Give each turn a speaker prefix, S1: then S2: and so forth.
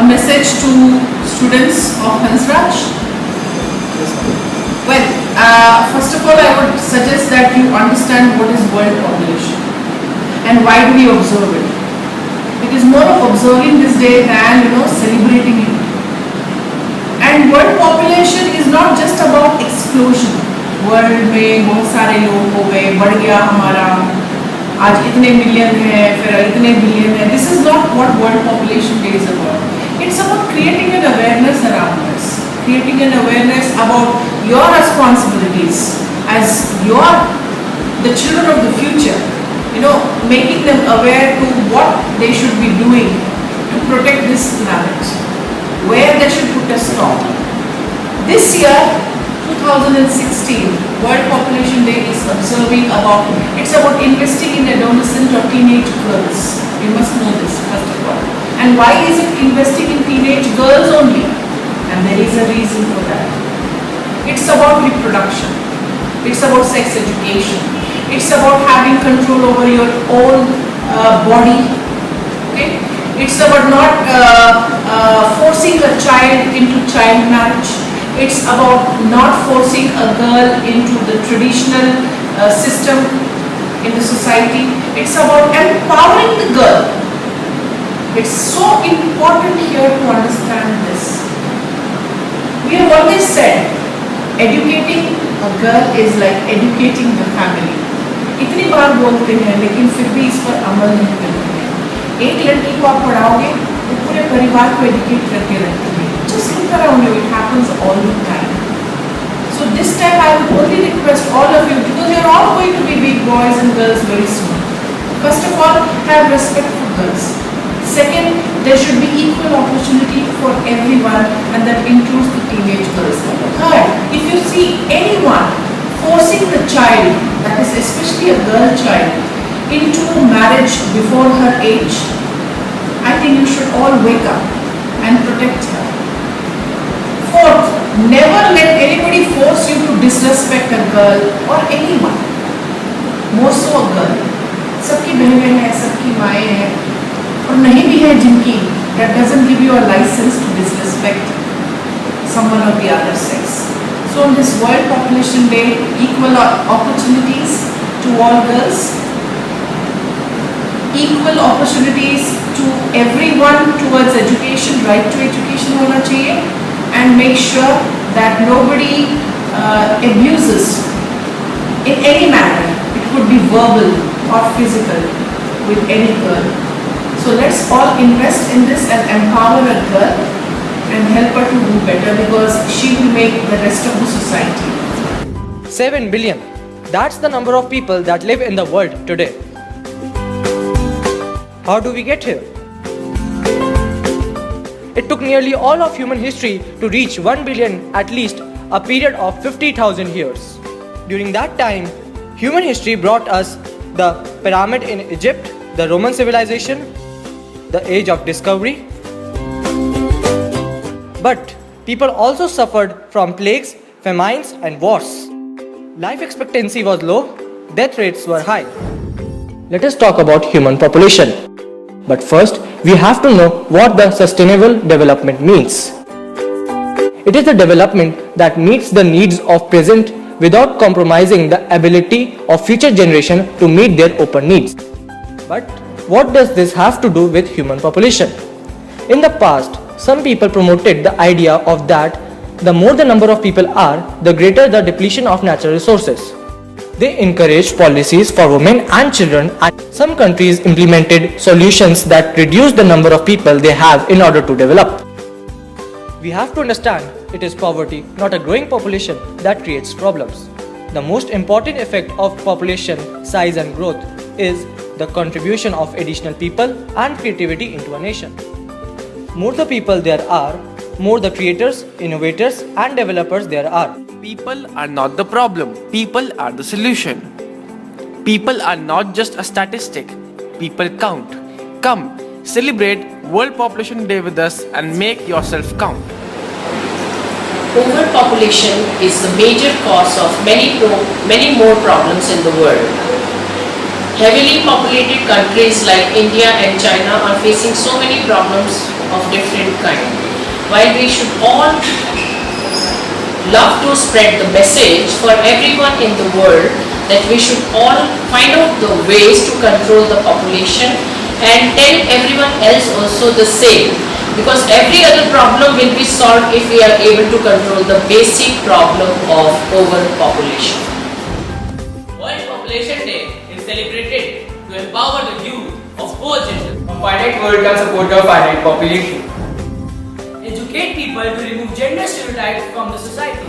S1: message to students of Hansraj? Well, first of all, I would suggest that you understand what is world population and why do we observe it. It is more of observing this day than celebrating it. And world population is not just about explosion. World में बहुत सारे लोग हो गए, बढ़ गया हमारा, आज इतने मिलियन है, फिर इतने बिलियन है. This is not what World Population Day is about. It's about creating an awareness around us, creating an awareness about your responsibilities as the children of the future. Making them aware to what they should be doing to protect this planet, where they should put a stop. This year, 2016, World Population Day is it's about investing in adolescent or teenage girls. You must know this first of all. And why is it investing in teenage girls only? And there is a reason for that. It's about reproduction. It's about sex education. It's about having control over your own body. Okay? It's about not forcing a child into child marriage. It's about not forcing a girl into the traditional system in the society. It's about empowering the girl. It's so important here to understand this. We have always said, educating a girl is like educating the family. इतनी बार बोलते हैं लेकिन फिर भी इस पर अमल नहीं करते हैं. एक लड़की को आप पढ़ाओगे तो पूरे परिवार को एजुकेट करके रखते हैं. Just look around you, it happens all the time. So this time I would only request all of you, because you are all going to be big boys and girls very soon. First of all, have respect for girls. Second, there should be equal opportunity for everyone, and that includes the teenage girls. Third, if you see anyone forcing the child, that is especially a girl child, into marriage before her age, I think you should all wake up and protect her. Fourth, never let anybody force you to disrespect a girl or anyone. More so a girl. सबकी बहनें हैं, सबकी माएँ हैं, और नहीं भी है जिनकी. That doesn't give you a license to disrespect someone of the other sex. So on this World Population Day, equal opportunities to all girls, equal opportunities to everyone towards education, right to education होना चाहिए, and make sure that nobody abuses in any manner. It could be verbal or physical with any girl. So let's all invest in this and empower a girl and help her to do better, because she will make the rest of the society.
S2: 7 billion. That's the number of people that live in the world today. How do we get here? It took nearly all of human history to reach 1 billion, at least a period of 50,000 years. During that time, human history brought us the pyramid in Egypt, the Roman civilization, the age of discovery. But people also suffered from plagues, famines, and wars. Life expectancy was low, death rates were high. Let us talk about human population. But first, we have to know what the sustainable development means. It is the development that meets the needs of present without compromising the ability of future generation to meet their open needs. But what does this have to do with human population? In the past, some people promoted the idea of that the more the number of people are, the greater the depletion of natural resources. They encouraged policies for women and children, and some countries implemented solutions that reduce the number of people they have in order to develop. We have to understand it is poverty, not a growing population, that creates problems. The most important effect of population size and growth is the contribution of additional people and creativity into a nation. More the people there are, more the creators, innovators, and developers there are.
S3: People are not the problem, people are the solution. People are not just a statistic, people count. Come, celebrate World Population Day with us and make yourself count.
S4: Overpopulation is the major cause of many more problems in the world. Heavily populated countries like India and China are facing so many problems of different kind. While we should all love to spread the message for everyone in the world that we should all find out the ways to control the population and tell everyone else also the same, because every other problem will be solved if we are able to control the basic problem of overpopulation.
S5: World Population Day is celebrated to empower the youth of both genders.
S6: A finite world can support a finite population.
S5: Educate people to remove gender stereotypes from the society.